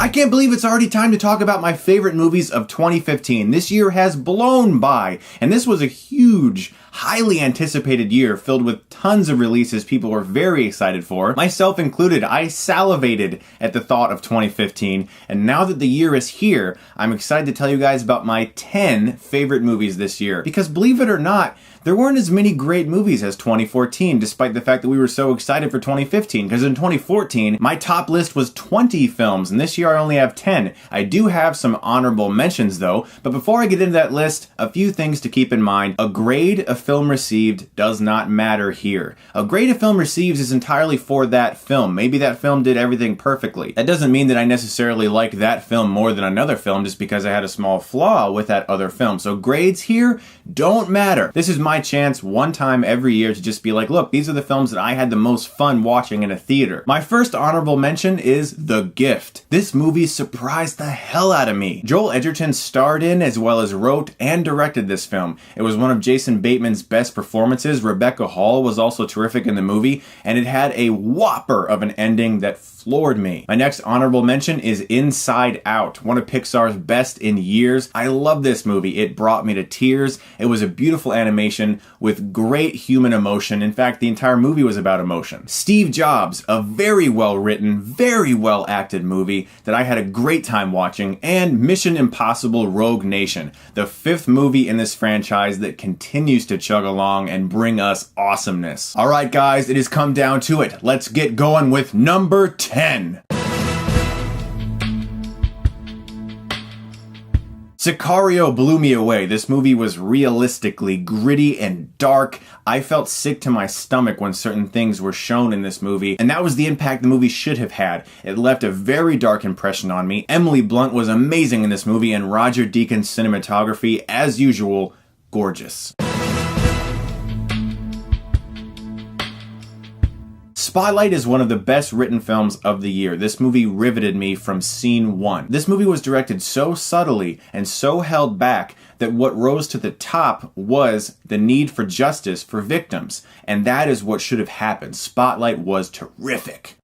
I can't believe it's already time to talk about my favorite movies of 2015. This year has blown by, and this was a huge, highly anticipated year filled with tons of releases people were very excited for. Myself included, I salivated at the thought of 2015, and now that the year is here, I'm excited to tell you guys about my 10 favorite movies this year. Because believe it or not, there weren't as many great movies as 2014, despite the fact that we were so excited for 2015, because in 2014, my top list was 20 films, and this year I only have 10. I do have some honorable mentions though, but before I get into that list, a few things to keep in mind. A grade a film received does not matter here. A grade a film receives is entirely for that film. Maybe that film did everything perfectly. That doesn't mean that I necessarily like that film more than another film just because I had a small flaw with that other film. So grades here don't matter. This is my chance one time every year to just be like, look, these are the films that I had the most fun watching in a theater. My first honorable mention is The Gift. This movie surprised the hell out of me. Joel Edgerton starred in as well as wrote and directed this film. It was one of Jason Bateman's best performances. Rebecca Hall was also terrific in the movie, and it had a whopper of an ending that floored me. My next honorable mention is Inside Out, one of Pixar's best in years. I love this movie. It brought me to tears. It was a beautiful animation with great human emotion. In fact, the entire movie was about emotion. Steve Jobs, a very well written, very well acted movie that I had a great time watching, and Mission Impossible Rogue Nation, the 5th movie in this franchise that continues to chug along and bring us awesomeness. All right, guys, it has come down to it. Let's get going with number 10. Sicario blew me away. This movie was realistically gritty and dark. I felt sick to my stomach when certain things were shown in this movie, and that was the impact the movie should have had. It left a very dark impression on me. Emily Blunt was amazing in this movie, and Roger Deakins' cinematography, as usual, gorgeous. Spotlight is one of the best written films of the year. This movie riveted me from scene one. This movie was directed so subtly and so held back that what rose to the top was the need for justice for victims. And that is what should have happened. Spotlight was terrific.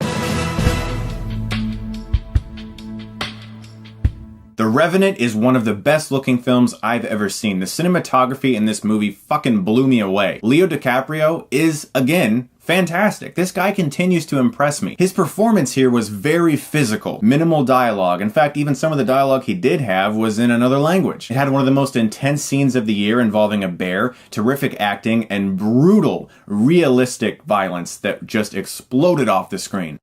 The Revenant is one of the best looking films I've ever seen. The cinematography in this movie fucking blew me away. Leo DiCaprio is, again, fantastic. This guy continues to impress me. His performance here was very physical, minimal dialogue. In fact, even some of the dialogue he did have was in another language. It had one of the most intense scenes of the year involving a bear, terrific acting, and brutal, realistic violence that just exploded off the screen.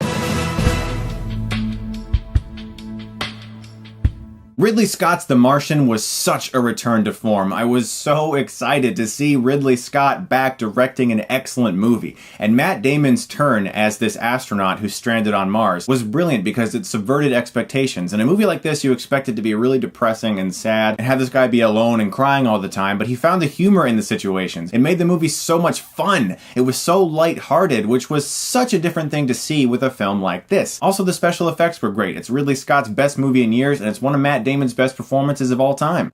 Ridley Scott's The Martian was such a return to form. I was so excited to see Ridley Scott back directing an excellent movie. And Matt Damon's turn as this astronaut who's stranded on Mars was brilliant because it subverted expectations. In a movie like this, you expect it to be really depressing and sad and have this guy be alone and crying all the time, but he found the humor in the situations. It made the movie so much fun. It was so lighthearted, which was such a different thing to see with a film like this. Also, the special effects were great. It's Ridley Scott's best movie in years, and it's one of Matt Damon's best performances of all time.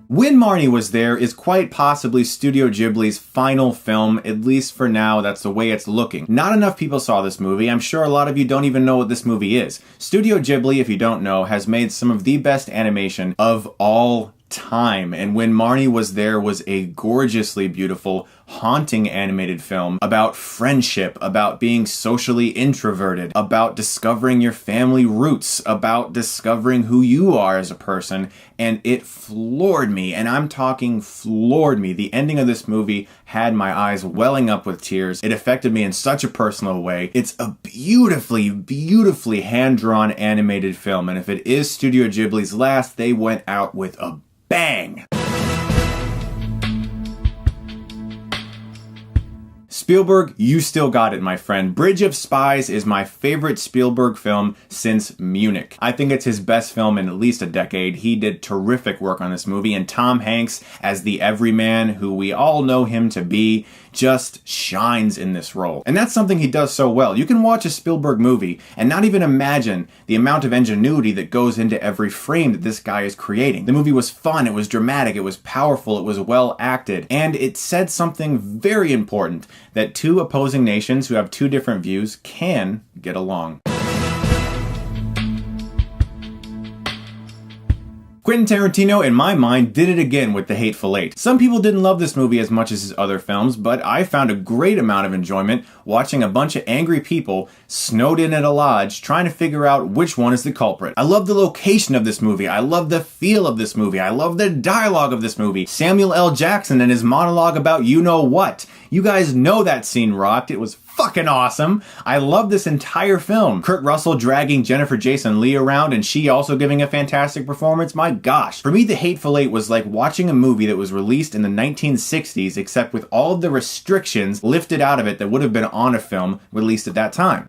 When Marnie Was There is quite possibly Studio Ghibli's final film, at least for now. That's the way it's looking. Not enough people saw this movie. I'm sure a lot of you don't even know what this movie is. Studio Ghibli, if you don't know, has made some of the best animation of all time, and When Marnie Was There was a gorgeously beautiful, haunting animated film about friendship, about being socially introverted, about discovering your family roots, about discovering who you are as a person, and it floored me, and I'm talking floored me. The ending of this movie had my eyes welling up with tears. It affected me in such a personal way. It's a beautifully, beautifully hand-drawn animated film, and if it is Studio Ghibli's last, they went out with a bang! Spielberg, you still got it, my friend. Bridge of Spies is my favorite Spielberg film since Munich. I think it's his best film in at least a decade. He did terrific work on this movie, and Tom Hanks as the everyman, who we all know him to be, just shines in this role. And that's something he does so well. You can watch a Spielberg movie and not even imagine the amount of ingenuity that goes into every frame that this guy is creating. The movie was fun, it was dramatic, it was powerful, it was well acted, and it said something very important, that two opposing nations who have two different views can get along. Quentin Tarantino, in my mind, did it again with The Hateful Eight. Some people didn't love this movie as much as his other films, but I found a great amount of enjoyment watching a bunch of angry people snowed in at a lodge trying to figure out which one is the culprit. I love the location of this movie. I love the feel of this movie. I love the dialogue of this movie. Samuel L. Jackson and his monologue about you-know-what. You guys know that scene rocked. It was fucking awesome. I love this entire film. Kurt Russell dragging Jennifer Jason Leigh around and she also giving a fantastic performance. My gosh. For me, The Hateful Eight was like watching a movie that was released in the 1960s, except with all of the restrictions lifted out of it that would have been on a film released at that time.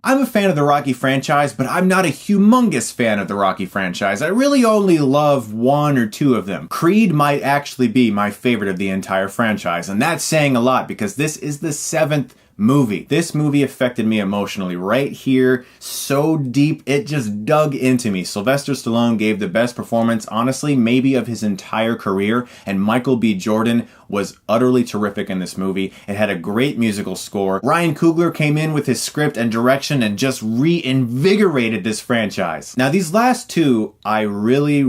I'm a fan of the Rocky franchise, but I'm not a humongous fan of the Rocky franchise. I really only love one or two of them. Creed might actually be my favorite of the entire franchise, and that's saying a lot because this is the 7th movie. This movie affected me emotionally right here, so deep, it just dug into me. Sylvester Stallone gave the best performance, honestly, maybe of his entire career, and Michael B. Jordan was utterly terrific in this movie. It had a great musical score. Ryan Coogler came in with his script and direction and just reinvigorated this franchise. Now, these last two, I really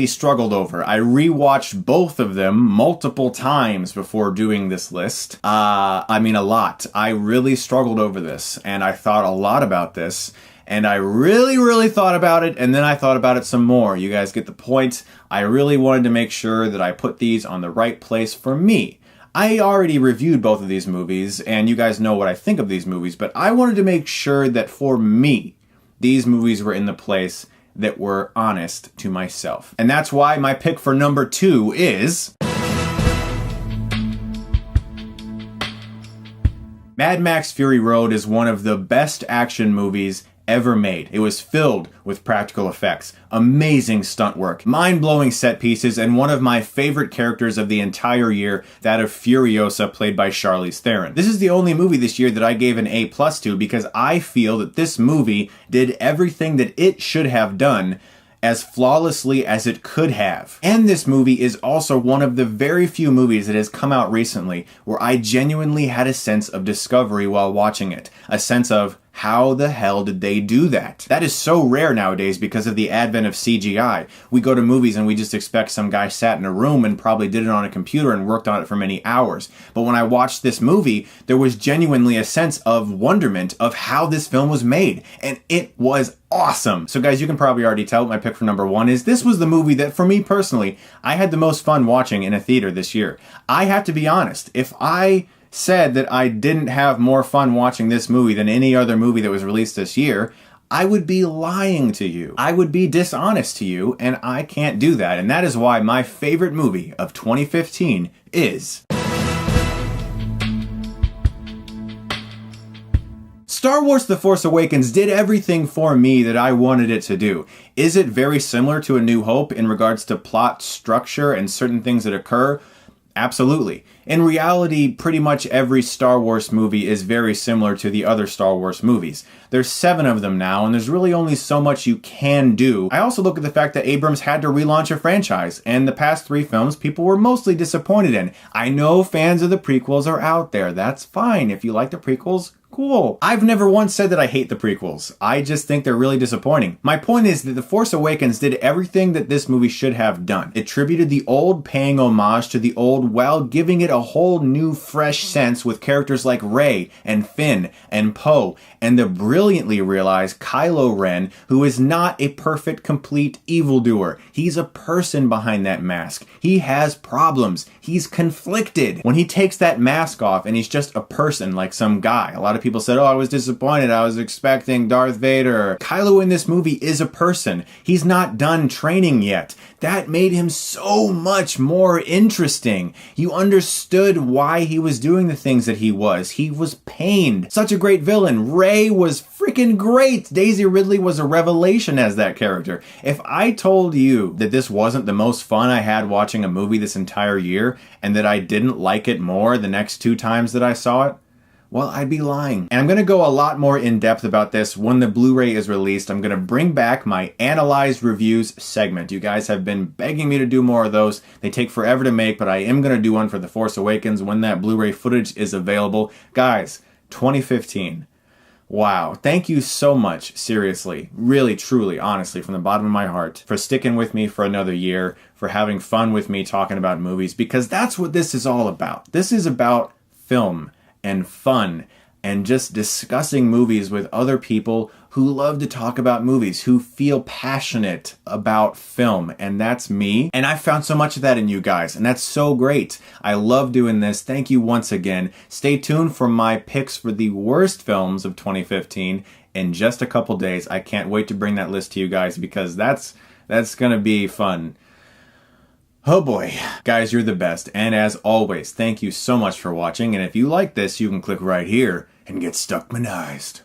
struggled over. I rewatched both of them multiple times before doing this list. A lot. I really struggled over this, and I thought a lot about this, and I really thought about it, and then I thought about it some more. You guys get the point. I really wanted to make sure that I put these on the right place for me. I already reviewed both of these movies, and you guys know what I think of these movies, but I wanted to make sure that for me, these movies were in the place that were honest to myself. And that's why my pick for number 2 is Mad Max Fury Road is one of the best action movies ever made. It was filled with practical effects, amazing stunt work, mind-blowing set pieces, and one of my favorite characters of the entire year, that of Furiosa, played by Charlize Theron. This is the only movie this year that I gave an A+ to because I feel that this movie did everything that it should have done as flawlessly as it could have. And this movie is also one of the very few movies that has come out recently where I genuinely had a sense of discovery while watching it. A sense of, how the hell did they do that? That is so rare nowadays because of the advent of CGI. We go to movies and we just expect some guy sat in a room and probably did it on a computer and worked on it for many hours. But when I watched this movie, there was genuinely a sense of wonderment of how this film was made. And it was awesome. So guys, you can probably already tell what my pick for number 1 is. This was the movie that, for me personally, I had the most fun watching in a theater this year. I have to be honest. If I said that I didn't have more fun watching this movie than any other movie that was released this year, I would be lying to you. I would be dishonest to you, and I can't do that. And that is why my favorite movie of 2015 is Star Wars The Force Awakens did everything for me that I wanted it to do. Is it very similar to A New Hope in regards to plot structure and certain things that occur? Absolutely. In reality, pretty much every Star Wars movie is very similar to the other Star Wars movies. There's 7 of them now, and there's really only so much you can do. I also look at the fact that Abrams had to relaunch a franchise, and the past 3 films people were mostly disappointed in. I know fans of the prequels are out there. That's fine. If you like the prequels, cool. I've never once said that I hate the prequels. I just think they're really disappointing. My point is that The Force Awakens did everything that this movie should have done. It tributed the old, paying homage to the old while giving it a whole new, fresh sense with characters like Rey and Finn and Poe and the brilliantly realized Kylo Ren, who is not a perfect, complete evildoer. He's a person behind that mask. He has problems. He's conflicted. When he takes that mask off and he's just a person like some guy, a lot of people said, oh, I was disappointed. I was expecting Darth Vader. Kylo in this movie is a person. He's not done training yet. That made him so much more interesting. You understood why he was doing the things that he was. He was pained. Such a great villain. Rey was freaking great. Daisy Ridley was a revelation as that character. If I told you that this wasn't the most fun I had watching a movie this entire year and that I didn't like it more the next 2 times that I saw it, Well, I'd be lying. And I'm going to go a lot more in depth about this when the Blu-ray is released. I'm going to bring back my Analyzed Reviews segment. You guys have been begging me to do more of those. They take forever to make, but I am going to do one for The Force Awakens when that Blu-ray footage is available. Guys, 2015. Wow. Thank you so much, seriously, really, truly, honestly, from the bottom of my heart, for sticking with me for another year, for having fun with me talking about movies, because that's what this is all about. This is about film and fun and just discussing movies with other people who love to talk about movies, who feel passionate about film, and that's me. And I found so much of that in you guys, and that's so great. I love doing this. Thank you once again. Stay tuned for my picks for the worst films of 2015 in just a couple days. I can't wait to bring that list to you guys because that's gonna be fun. Oh boy, guys, you're the best. And as always, thank you so much for watching. And if you like this, you can click right here and get Stuckmanized.